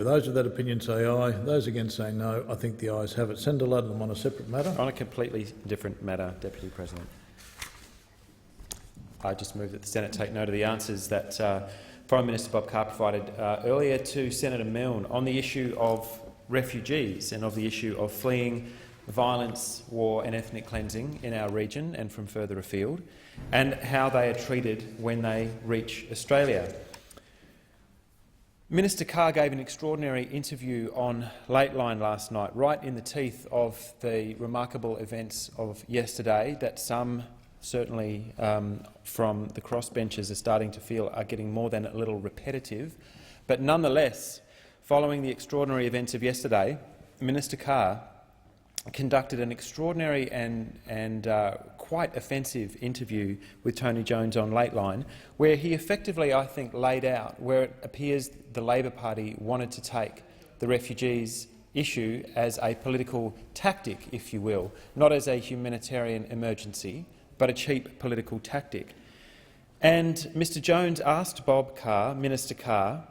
Those of that opinion say aye. Those against say no. I think the ayes have it. Senator Ludlam on a separate matter. On a completely different matter, Deputy President. I just move that the Senate take note of the answers that Foreign Minister Bob Carr provided earlier to Senator Milne on the issue of refugees and of the issue of fleeing violence, war and ethnic cleansing in our region and from further afield, and how they are treated when they reach Australia. Minister Carr gave an extraordinary interview on Lateline last night, right in the teeth of the remarkable events of yesterday that some, certainly from the crossbenchers, are starting to feel are getting more than a little repetitive. But nonetheless, following the extraordinary events of yesterday, Minister Carr conducted an extraordinary and quite offensive interview with Tony Jones on Lateline, where he effectively, I think, laid out where it appears the Labor Party wanted to take the refugees issue as a political tactic, if you will, not as a humanitarian emergency, but a cheap political tactic. And Mr Jones asked Bob Carr, Minister Carr,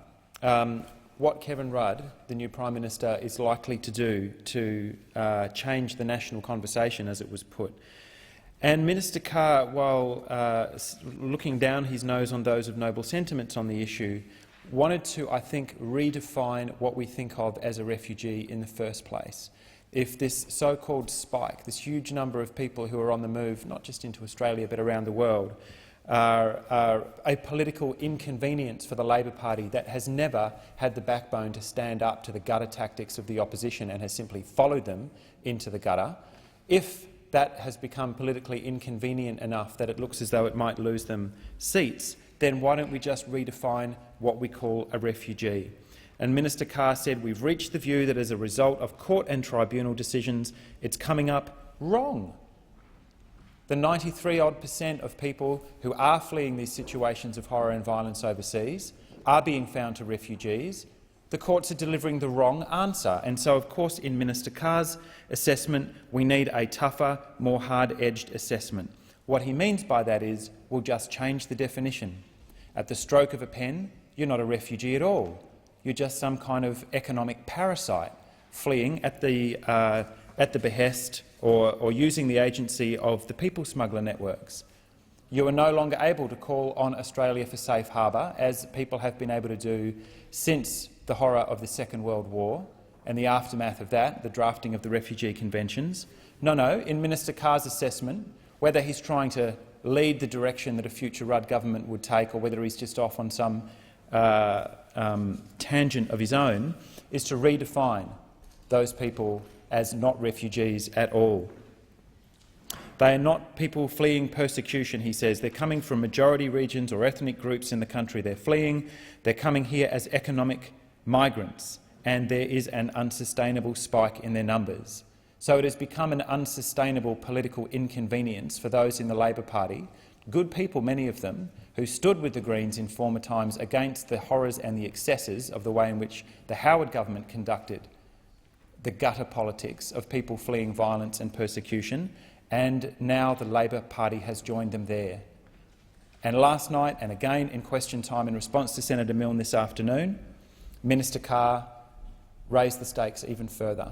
what Kevin Rudd, the new Prime Minister, is likely to do to change the national conversation, as it was put. And Minister Carr, while looking down his nose on those of noble sentiments on the issue, wanted to, I think, redefine what we think of as a refugee in the first place. If this so-called spike, this huge number of people who are on the move, not just into Australia but around the world, are a political inconvenience for the Labor Party that has never had the backbone to stand up to the gutter tactics of the opposition and has simply followed them into the gutter, if that has become politically inconvenient enough that it looks as though it might lose them seats, then why don't we just redefine what we call a refugee? And Minister Carr said, we've reached the view that as a result of court and tribunal decisions, it's coming up wrong. The 93% of people who are fleeing these situations of horror and violence overseas are being found to refugees. The courts are delivering the wrong answer. And so, of course, in Minister Carr's assessment, we need a tougher, more hard-edged assessment. What he means by that is we'll just change the definition. At the stroke of a pen, you're not a refugee at all. You're just some kind of economic parasite fleeing at the behest or using the agency of the people smuggler networks. You are no longer able to call on Australia for safe harbour, as people have been able to do since the horror of the Second World War and the aftermath of that, the drafting of the refugee conventions. No, in Minister Carr's assessment, whether he's trying to lead the direction that a future Rudd government would take or whether he's just off on some tangent of his own, is to redefine those people as not refugees at all. They are not people fleeing persecution, he says. They're coming from majority regions or ethnic groups in the country they're fleeing. They're coming here as economic migrants, and there is an unsustainable spike in their numbers. So it has become an unsustainable political inconvenience for those in the Labor Party, good people, many of them, who stood with the Greens in former times against the horrors and the excesses of the way in which the Howard government conducted the gutter politics of people fleeing violence and persecution, and now the Labor Party has joined them there. And last night, and again in question time in response to Senator Milne this afternoon, Minister Carr raised the stakes even further.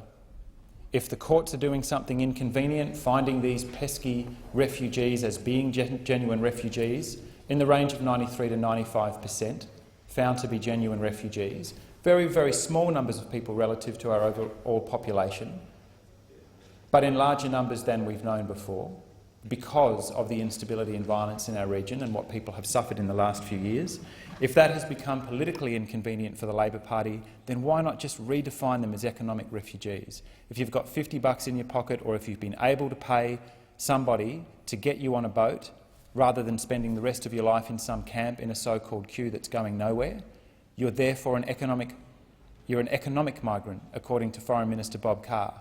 If the courts are doing something inconvenient, finding these pesky refugees as being genuine refugees, in the range of 93 to 95% found to be genuine refugees, very, very small numbers of people relative to our overall population, but in larger numbers than we've known before, because of the instability and violence in our region and what people have suffered in the last few years. If that has become politically inconvenient for the Labor Party, then why not just redefine them as economic refugees? If you've got $50 in your pocket, or if you've been able to pay somebody to get you on a boat rather than spending the rest of your life in some camp in a so-called queue that's going nowhere, you're therefore an economic migrant, according to Foreign Minister Bob Carr.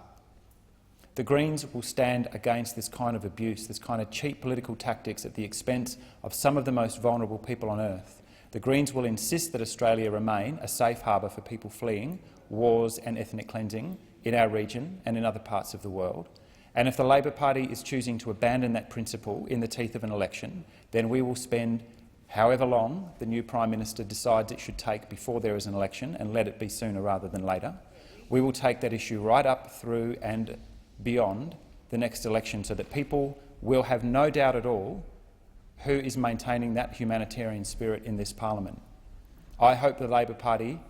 The Greens will stand against this kind of abuse, this kind of cheap political tactics at the expense of some of the most vulnerable people on earth. The Greens will insist that Australia remain a safe harbour for people fleeing wars and ethnic cleansing in our region and in other parts of the world. And if the Labor Party is choosing to abandon that principle in the teeth of an election, then we will spend however long the new Prime Minister decides it should take before there is an election, and let it be sooner rather than later. We will take that issue right up through and beyond the next election so that people will have no doubt at all who is maintaining that humanitarian spirit in this parliament. I hope the Labor Party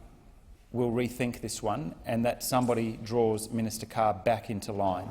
will rethink this one and that somebody draws Minister Carr back into line.